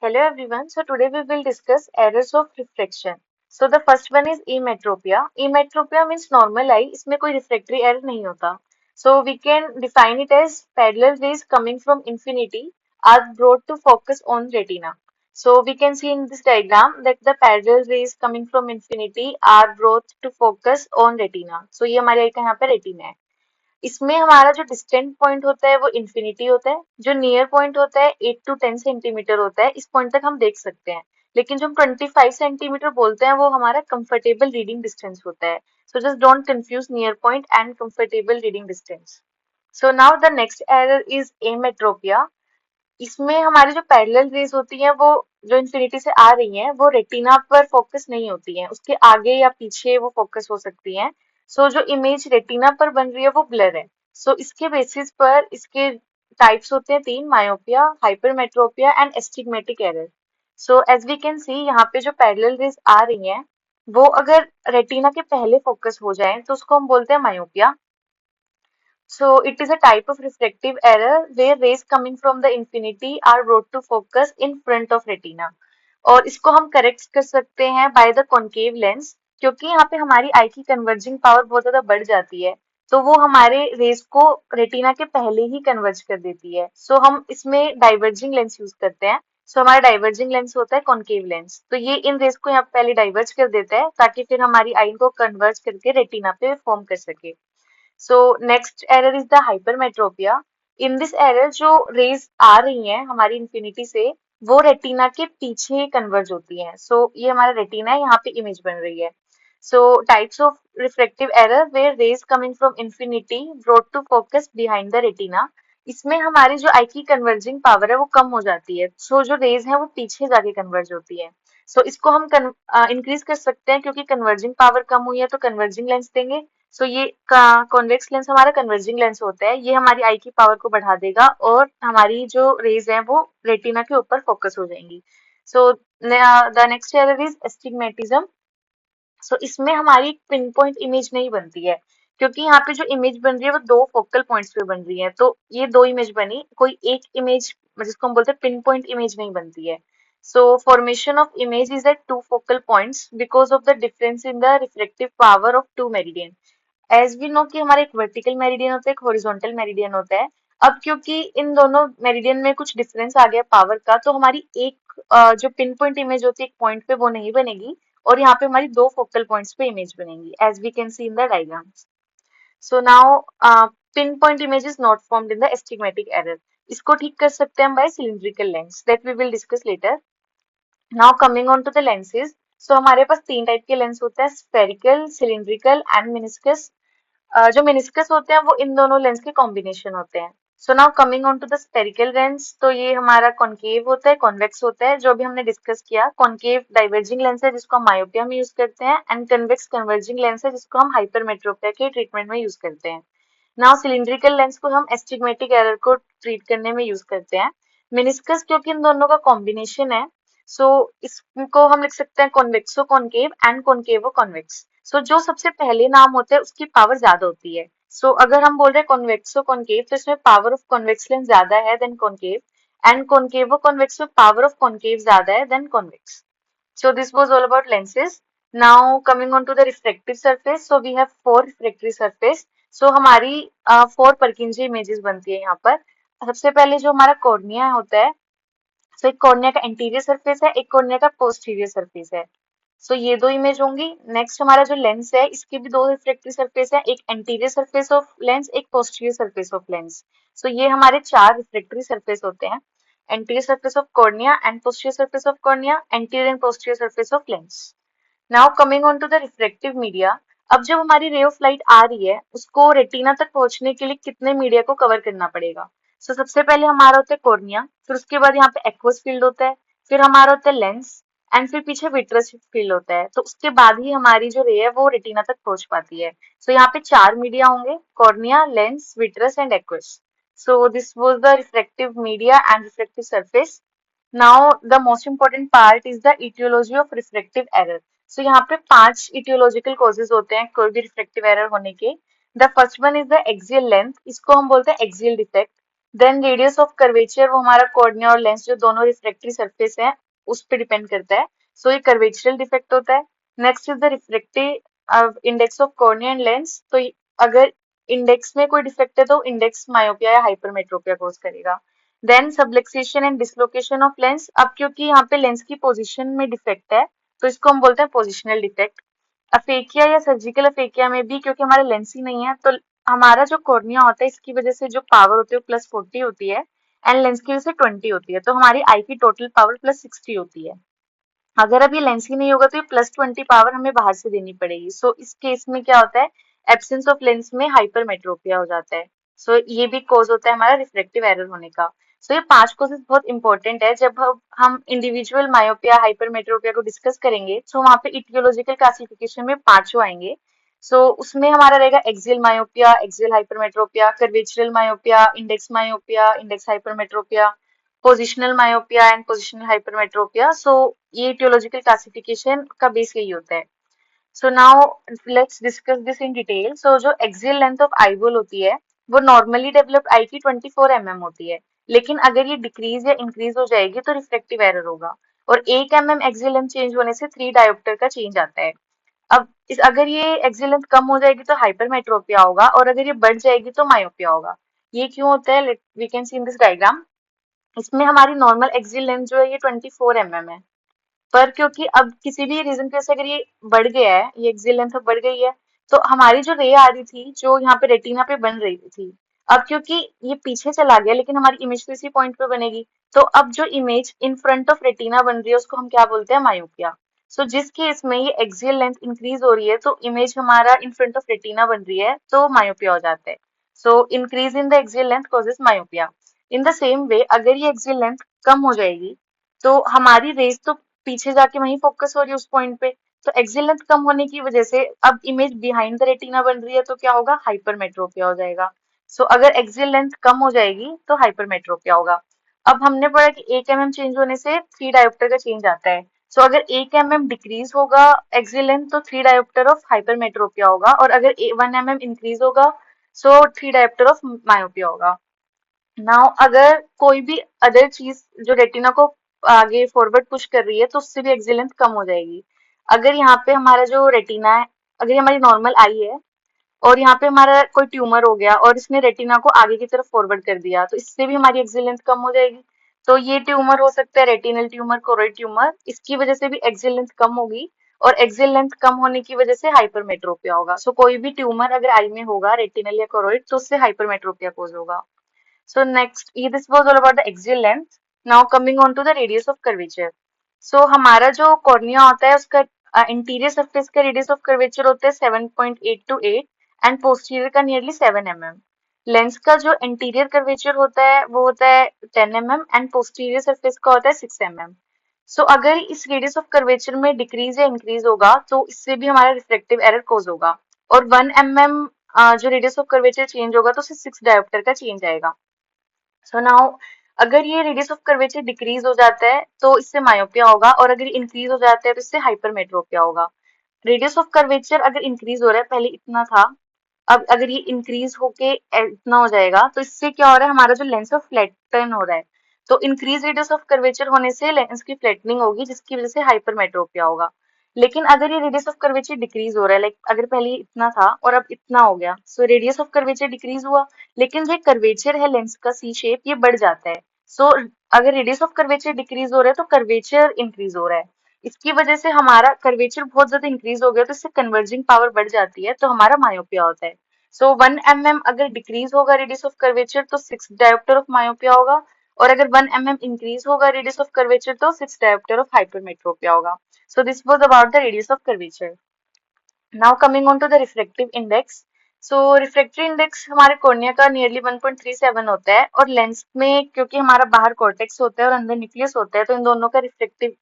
Hello everyone. So today we will discuss errors of refraction. So the first one is emetropia. Emetropia means normal eye. इसमें कोई refractory error नहीं होता. So we can define it as parallel rays coming from infinity are brought to focus on retina. So we can see in this diagram that the parallel rays coming from infinity are brought to focus on retina. So ये हमारे eye का यहाँ पे retina है. इसमें हमारा जो distant point होता है वो इन्फिनिटी होता है, जो नियर पॉइंट होता है 8 to 10 सेंटीमीटर होता है. इस पॉइंट तक हम देख सकते हैं, लेकिन जो हम 25 सेंटीमीटर बोलते हैं वो हमारा कंफर्टेबल रीडिंग डिस्टेंस होता है. So just don't confuse near point and comfortable reading distance. So now the next error is ametropia. इसमें हमारी जो पैरेलल रेज होती हैं वो जो इन्फिनिटी से आ रही हैं वो रेटिना पर फोकस नहीं होती हैं, उसके आगे या पीछे वो फोकस हो सकती हैं. सो जो इमेज रेटिना पर बन रही है वो ब्लर है. सो इसके बेसिस पर इसके टाइप्स होते हैं तीन: myopia, hypermetropia and astigmatic error. So as we can see यहाँ पे जो पैरेलल रेज आ रही हैं वो अगर रेटिना के पहले फोकस हो जाए तो उसको हम बोलते हैं myopia. So it is a type of refractive error where rays coming from the infinity are brought to focus in front of retina. और इसको हम करेक्ट कर सकते हैं बाय द कॉन्केव लेंस, क्योंकि यहाँ पे हमारी आई की कन्वर्जिंग पावर बहुत ज्यादा बढ़ जाती है, तो वो हमारे रेज को रेटिना के पहले ही कन्वर्ज कर देती है. सो हम इसमें डाइवर्जिंग लेंस यूज करते हैं. सो हमारा डाइवर्जिंग लेंस होता है कॉन्केव लेंस, तो ये इन रेज को यहाँ पे पहले डाइवर्ज कर देता है ताकि फिर हमारी आई को कन्वर्ज करके रेटिना पे फॉर्म कर सके. So next error is the hypermetropia. In this error जो rays आ रही हैं हमारी infinity से वो रेटिना के पीछे कन्वर्ज होती हैं. So ये हमारा रेटिना है, यहाँ पे इमेज बन रही है. So types of refractive error where rays coming from infinity brought to focus behind the retina. इसमें हमारी जो आई की कन्वर्जिंग पावर है वो कम हो जाती है. So जो रेज हैं वो पीछे जाके कन्वर्ज होती है. So इसको हम इंक्रीज कर सकते हैं, क्योंकि कन्वर्जिंग पावर कम हुई है तो कन्वर्जिंग लेंस देंगे. सो ये कॉन्वेक्स लेंस हमारा कन्वर्जिंग लेंस होता है, ये हमारी आई की पावर को बढ़ा देगा और हमारी जो रेज है वो रेटिना के ऊपर फोकस हो जाएंगी. So the next error is astigmatism. So इसमें हमारी पिन पॉइंट इमेज नहीं बनती है, क्योंकि यहाँ पे जो इमेज बन रही है वो दो फोकल पॉइंट्स पे बन रही है. तो ये दो इमेज बनी, कोई एक इमेज जिसको हम बोलते हैं पिन पॉइंट इमेज नहीं बनती है. So formation of image is at two focal points because of the difference in the refractive power of two meridian. As we know कि हमारा एक वर्टिकल मेरिडियन होता है, एक हॉरिजॉन्टल मेरिडियन होता है. अब क्योंकि इन दोनों मेरिडियन में कुछ डिफरेंस आ गया पावर का, तो हमारी एक जो पिन पॉइंट इमेज होती है एक पॉइंट पे वो नहीं बनेगी, और यहाँ पे हमारी दो फोकल पॉइंट्स पे इमेज बनेगी as we can see in the diagram. So now pin point image is not formed in the astigmatic error. इसको ठीक कर सकते हैं by cylindrical lens that we will discuss later. Now coming on to the lenses. So हमारे पास तीन type के lens होते हैं: स्फेरिकल, सिलिंड्रिकल एंड मेनिस्कस. जो मेनिस्कस होते हैं वो इन दोनों लेंस के कॉम्बिनेशन होते हैं. So now coming on to the spherical lens, तो ये हमारा कॉन्केव होता है, कॉन्वेक्स होता है, जो भी हमने डिस्कस किया. कॉन्केव डाइवर्जिंग लेंस है जिसको हम मायोपिया में यूज करते हैं, एंड कन्वेक्स कन्वर्जिंग लेंस है जिसको हम हाइपरमेट्रोपिया के ट्रीटमेंट में यूज करते हैं. नाउ सिलिंड्रिकल लेंस को हम एस्टिग्मेटिक एरर को ट्रीट करने में यूज करते हैं. मेनिस्कस क्योंकि इन दोनों का कॉम्बिनेशन है, सो इसको हम लिख सकते हैं convexo concave and concavo convex. So जो सबसे पहले नाम होता है उसकी पावर ज्यादा होती है. सो अगर हम बोल रहे हैं कॉन्वेक्सो कॉन्केव तो इसमें पावर ऑफ कॉन्वेक्स लेंस ज्यादा है then concave, and concavo convex में पावर ऑफ कॉन्केव ज्यादा है then convex. So this was all about lenses. Now coming on to the refractive surface. So we have four refractory surface. So हमारी four परकिंजी images बनती है यहाँ पर. सबसे पहले जो हमारा कॉर्निया होता है, सो एक कॉर्निया का एंटीरियर सरफेस है, एक कॉर्निया का पोस्टीरियर सरफेस है. सो ये दो इमेज होंगी. नेक्स्ट हमारा जो लेंस है इसके भी दो रिफ्लेक्टिव सरफेस है, एक एंटीरियर सरफेस ऑफ लेंस, एक posterior surface of lens. So ये हमारे चार रिफ्लेक्टरी सरफेस होते हैं: anterior surface of cornea and posterior surface of cornea, anterior and posterior surface of lens. Now coming on to the refractive media. अब जब हमारी ray of light आ रही है उसको रेटिना तक पहुंचने के लिए कितने मीडिया को कवर करना पड़ेगा? सो सबसे पहले हमारा होता है कॉर्निया, फिर उसके बाद यहाँ पे एक्वस फील्ड होता है, फिर हमारा होता है लेंस, एंड फिर पीछे विट्रस फील्ड होता है. तो उसके बाद ही हमारी जो रे है वो रेटिना तक पहुंच पाती है. सो यहाँ पे चार मीडिया होंगे: cornea, lens, vitreous and aqueous. So this was the refractive media and refractive surface. Now the most important part is the etiology of refractive error. So यहाँ पे पांच इटियोलॉजिकल कॉजेज होते हैं कोई भी रिफ्लेक्टिव एरर होने के. The first one is the axial length. इसको हम बोलते हैं axial defect. Then radius of curvature, वो हमारा कॉर्निया और लेंस जो दोनों रिफ्रेक्टरी सरफेस है उस पर डिपेंड करता है। सो ये कर्वेचरल डिफेक्ट होता है। Next is the refractive index of cornea and lens. तो अगर इंडेक्स में कोई डिफेक्ट है तो इंडेक्स मायोपिया या हाइपरमेट्रोपिया कोज करेगा। Then subluxation and dislocation of lens. अब क्योंकि यहाँ पे लेंस की पोजीशन में डिफेक्ट है तो इसको हम बोलते हैं पोजिशनल डिफेक्ट। अफेकिया या सर्जिकल अफेकिया में भी क्योंकि हमारा लेंस ही नहीं है तो हमारा जो कॉर्निया होता है इसकी वजह से जो पावर होती है +40 होती है एंड लेंस की वजह से 20 होती है, तो हमारी आई की टोटल पावर +60 होती है। अगर अब ये लेंस ही नहीं होगा तो ये +20 पावर हमें बाहर से देनी पड़ेगी। सो इस केस में क्या होता है, एब्सेंस ऑफ लेंस में हाइपरमेट्रोपिया हो जाता है। सो ये भी कॉज होता है हमारा रिफ्रेक्टिव एरर होने का। सो ये 5 कॉजेज बहुत इंपॉर्टेंट है। जब हम इंडिविजुअल मायोपिया हाइपरमेट्रोपिया को डिस्कस करेंगे तो वहाँ पे इटियोलॉजिकल क्लासिफिकेशन में पांचों आएंगे। सो उसमें हमारा रहेगा axial myopia, axial hypermetropia, curvatural myopia, index hypermetropia, positional myopia and positional hypermetropia. So ये etiological classification का बेस यही होता है। So now let's discuss this in detail. So जो एक्सियल लेंथ ऑफ आईबॉल होती है वो नॉर्मली डेवलप्ड आई की 24 mm होती है, लेकिन अगर ये डिक्रीज या इंक्रीज हो जाएगी तो रिफ्लेक्टिव एरर होगा। और 1 mm एक्सियल लेंथ चेंज होने से 3 डायोप्टर का चेंज आता है। अब अगर ये एक्सियल लेंथ कम हो जाएगी तो हाइपरमेट्रोपिया होगा और अगर ये बढ़ जाएगी तो मायोपिया होगा। ये क्यों होता है, we can see in this diagram. इसमें हमारी नॉर्मल एक्सियल लेंथ जो है ये 24 mm है, पर क्योंकि अब किसी भी रीजन की वजह से अगर ये बढ़ गया है, ये एक्सियल लेंथ अब बढ़ गई है, तो हमारी जो रे आ रही थी जो यहाँ पे रेटिना पे बन रही थी, अब क्योंकि ये पीछे चला गया लेकिन हमारी इमेज तो इसी पॉइंट पे बनेगी, तो अब जो image in front of retina बन रही है उसको हम क्या बोलते हैं, मायोपिया। सो जिस केस में ये एक्सियल लेंथ इंक्रीज हो रही है तो इमेज हमारा इन फ्रंट ऑफ रेटिना बन रही है तो मायोपिया हो जाता है। So increase in the axial length causes myopia. In the same way अगर ये एक्सियल लेंथ कम हो जाएगी तो हमारी रेज तो पीछे जाके वहीं फोकस हो रही है उस पॉइंट पे, तो एक्सियल लेंथ कम होने की वजह से अब इमेज बिहाइंड द रेटिना बन रही है तो क्या होगा, हाइपरमेट्रोपिया हो जाएगा। सो अगर एक्सियल लेंथ कम हो जाएगी तो हाइपरमेट्रोपिया होगा। अब हमने पढ़ा कि 1 mm चेंज होने से 3 डायोप्टर का चेंज आता है। सो अगर 1 mm डिक्रीज होगा एक्सियल लेंथ तो 3 डायोप्टर ऑफ हाइपरमेट्रोपिया होगा, और अगर 1 mm इंक्रीज होगा सो 3 डायोप्टर ऑफ मायोपिया होगा। नाउ अगर कोई भी अदर चीज जो रेटिना को आगे फॉरवर्ड पुश कर रही है तो उससे भी एक्सियल लेंथ कम हो जाएगी। अगर यहाँ पे हमारा जो रेटिना है, अगर ये हमारी नॉर्मल आई है और यहाँ पे हमारा कोई ट्यूमर हो गया और इसने रेटिना को आगे की तरफ फॉरवर्ड कर दिया तो इससे भी हमारी एक्सियल लेंथ कम हो जाएगी। तो ये ट्यूमर हो सकता है रेटिनल ट्यूमर, कोरोइड ट्यूमर, इसकी वजह से भी एक्सियल लेंथ कम होगी और एक्सियल लेंथ कम होने की वजह से हाइपरमेट्रोपिया होगा। सो कोई भी ट्यूमर अगर आई में होगा रेटिनल या कोरोइड तो उससे हाइपरमेट्रोपिया कोज होगा। So next, this was all about the axial length. Now coming on to the radius of curvature. So हमारा जो कॉर्निया होता है उसका इंटीरियर सरफेस का रेडियस ऑफ कर्वेचर होता है 7.828 एंड पोस्टीरियर का नियरली 7 mm। लेंस का जो इंटीरियर कर्वेचर होता है वो होता है 10 mm एंड पोस्टीरियर सरफेस का होता है 6 mm। सो अगर इस रेडियस ऑफ कर्वेचर में डिक्रीज या इंक्रीज होगा तो इससे भी हमारा रिफ्लेक्टिव एरर कोज होगा। और 1 mm जो रेडियस ऑफ कर्वेचर चेंज होगा तो उससे 6 डायोप्टर का चेंज आएगा। सो नाउ अगर ये रेडियस ऑफ कर्वेचर डिक्रीज हो जाता है तो इससे मायोपिया होगा, और अगर इंक्रीज हो जाता है तो इससे हाइपरमेट्रोपिया होगा। रेडियस ऑफ कर्वेचर अगर इंक्रीज हो रहा है, पहले इतना था, अब अगर ये इंक्रीज होके इतना हो जाएगा तो इससे क्या हो रहा है, हमारा जो लेंस है फ्लैटन हो रहा है। तो इंक्रीज रेडियस ऑफ कर्वेचर होने से लेंस की फ्लैटनिंग होगी जिसकी वजह से हाइपरमेट्रोपिया होगा। लेकिन अगर ये रेडियस ऑफ कर्वेचर डिक्रीज हो रहा है, लाइक अगर पहले इतना था और अब इतना हो गया, so radius of curvature decrease हुआ लेकिन जो कर्वेचर है लेंस का सी शेप ये बढ़ जाता है। सो अगर रेडियस ऑफ कर्वेचर डिक्रीज हो रहा है तो कर्वेचर इंक्रीज हो रहा है, इसकी वजह से हमारा कर्वेचर बहुत ज्यादा इंक्रीज हो गया तो इससे कन्वर्जिंग पावर बढ़ जाती है तो हमारा मायोपिया होता है। सो 1 mm अगर डिक्रीज होगा रेडियस ऑफ कर्वेचर तो 6 डायोप्टर ऑफ मायोपिया होगा, और अगर 1 mm इंक्रीज होगा रेडियस ऑफ कर्वेचर तो 6 डायोप्टर ऑफ हाइपरमेट्रोपिया होगा। So this was about the radius of curvature. Now coming on to the refractive index. So refractive index हमारे cornea का nearly 1.37 होता है, और लेंस में क्योंकि हमारा बाहर कॉर्टेक्स होता है और अंदर न्यूक्लियस होता है तो इन दोनों का रिफ्लेक्टिव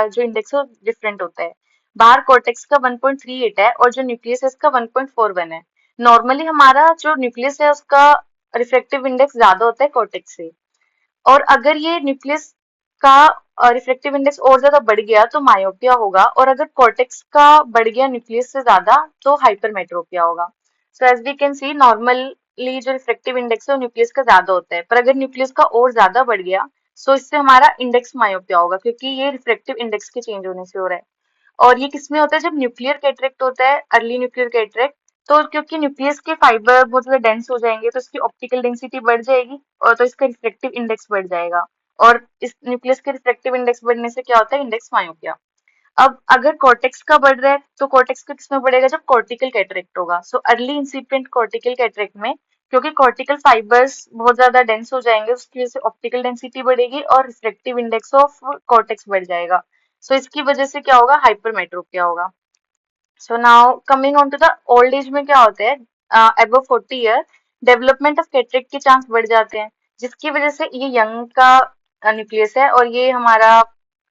जो इंडेक्स है वो डिफरेंट होता है। बाहर कॉर्टेक्स का 1.38 है और जो न्यूक्लियस है इसका 1.41 है। नॉर्मली हमारा जो न्यूक्लियस है उसका रिफ्रेक्टिव इंडेक्स ज्यादा होता है कॉर्टेक्स से, और अगर ये न्यूक्लियस का रिफ्लेक्टिव इंडेक्स और ज्यादा बढ़ गया तो मायोपिया होगा, और अगर कॉर्टेक्स का बढ़ गया न्यूक्लियस से ज्यादा तो हाइपरमेट्रोपिया होगा। So as we can see normal normally जो रिफ्रेक्टिव इंडेक्स है वो न्यूक्लियस का ज्यादा होता है, पर अगर न्यूक्लियस का और ज्यादा बढ़ गया सो इससे हमारा इंडेक्स मायोपिया होगा, क्योंकि ये रिफ्रेक्टिव इंडेक्स के चेंज होने से हो रहा है। और ये किसमें होता है? जब न्यूक्लियर कैटरेक्ट होता है, अर्ली न्यूक्लियर कैटरेक्ट। तो क्योंकि न्यूक्लियस के फाइबर बहुत ज्यादा डेंस हो जाएंगे तो इसकी ऑप्टिकल डेंसिटी बढ़ जाएगी और तो इसका रिफ्रेक्टिव इंडेक्स बढ़ जाएगा। और इस न्यूक्लियस के रिफ्रेक्टिव इंडेक्स बढ़ने से क्या होता है? Index myopia. अब अगर कॉर्टेक्स का बढ़ रहा है तो कॉर्टेक्स का किसमें बढ़ेगा? जब कॉर्टिकल कैटरेक्ट होगा। सो अर्ली इंसिपिएंट कॉर्टिकल कैटरेक्ट में क्योंकि कॉर्टिकल फाइबर्स बहुत ज्यादा डेंस हो जाएंगे उसकी वजह से ऑप्टिकल डेंसिटी बढ़ेगी और रिफ्रेक्टिव इंडेक्स ऑफ कॉर्टेक्स बढ़ जाएगा। सो इसकी वजह से क्या होगा? हाइपरमेट्रोपिया होगा। So now coming on to the old age में क्या होता है? Above 40 year development of cataract के चांस बढ़ जाते हैं, जिसकी वजह से ये यंग का न्यूक्लियस है और ये हमारा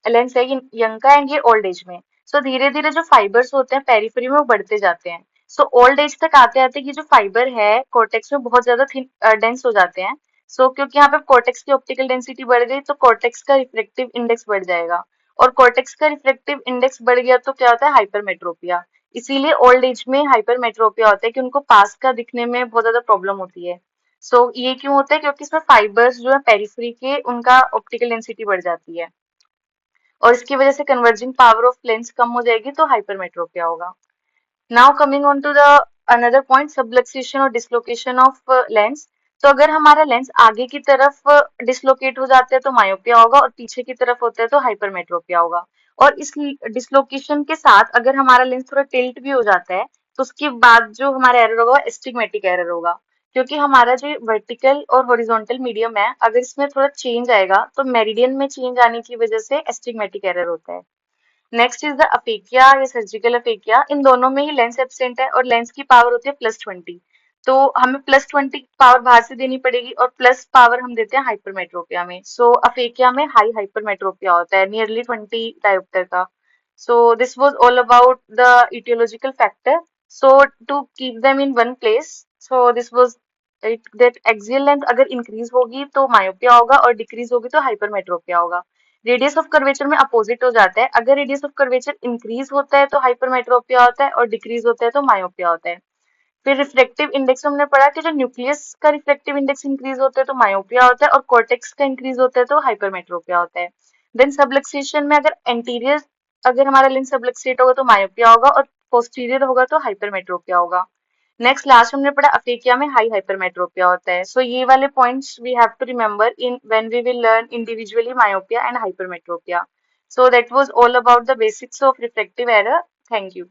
लेंस है, ये यंग का एंड ये ओल्ड एज में। सो धीरे धीरे जो फाइबर्स होते हैं पेरिफेरी में वो बढ़ते जाते हैं। सो ओल्ड एज तक आते आते ये जो फाइबर है कॉर्टेक्स में बहुत ज्यादा थिन डेंस हो जाते हैं। सो क्योंकि यहाँ पे कॉर्टेक्स की ऑप्टिकल डेंसिटी बढ़ गई तो कॉर्टेक्स का रिफ्लेक्टिव इंडेक्स बढ़ जाएगा। और कॉर्टेक्स का रिफ्लेक्टिव इंडेक्स बढ़ गया तो क्या होता है? हाइपरमेट्रोपिया। इसीलिए ओल्ड एज में हाइपरमेट्रोपिया होता है कि उनको पास का दिखने में बहुत ज्यादा प्रॉब्लम होती है। सो ये क्यों होता है? क्योंकि इसमें फाइबर्स जो है पेरिफेरी के उनका ऑप्टिकल डेंसिटी बढ़ जाती है और इसकी वजह से कन्वर्जिंग पावर ऑफ लेंस कम हो जाएगी तो हाइपरमेट्रोपिया होगा। Now coming on to the another point, subluxation और डिसलोकेशन ऑफ लेंस। तो अगर हमारा लेंस आगे की तरफ डिसलोकेट हो जाता है तो मायोपिया होगा और पीछे की तरफ होता है तो हाइपरमेट्रोपिया होगा। और इस डिसलोकेशन के साथ अगर हमारा लेंस थोड़ा टिल्ट भी हो जाता है तो उसके बाद जो हमारा एरर होगा एस्टिग्मेटिक एरर होगा, क्योंकि हमारा जो वर्टिकल और हॉरिजॉन्टल मीडियम है अगर इसमें थोड़ा चेंज आएगा तो मेरिडियन में चेंज आने की वजह से एस्टिग्मेटिक एरर होता है। नेक्स्ट इज द अपेकिया या सर्जिकल अपेकिया। इन दोनों में ही लेंस एब्सेंट है और लेंस की पावर होती है +20। तो हमें +20 पावर बाहर से देनी पड़ेगी और प्लस पावर हम देते हैं हाइपरमेट्रोपिया में। सो अपेकिया में हाई हाइपरमेट्रोपिया होता है, नियरली 20 डायोप्टर का। सो this was all about the etiological factor. So to keep them in one place, so this was it that axial length अगर इंक्रीज होगी तो मायोपिया होगा और डिक्रीज होगी तो हाइपरमेट्रोपिया होगा। रेडियस ऑफ कर्वेचर में अपोजिट हो जाता है, अगर रेडियस ऑफ कर्वेचर इंक्रीज होता है तो हाइपरमेट्रोपिया होता है और डिक्रीज होता है तो मायोपिया होता है। फिर रिफ्लेक्टिव इंडेक्स हमने पढ़ा कि जो न्यूक्लियस का रिफ्लेक्टिव इंडेक्स इंक्रीज होता है तो मायोपिया होता है और कॉर्टेक्स का इंक्रीज होता है तो हाइपरमेट्रोपिया होता है। देन सबलक्सेशन में अगर एंटीरियर अगर हमारा लेंस सबलक्सेट होगा तो मायोपिया होगा और पोस्टीरियर होगा तो हाइपरमेट्रोपिया होगा। नेक्स्ट लास्ट हमने पढ़ा अफेकिया में हाई हाइपरमेट्रोपिया होता है। सो ये वाले points we have to remember in when we will learn individually myopia and hypermetropia. So that was all about the basics of reflective error. Thank you.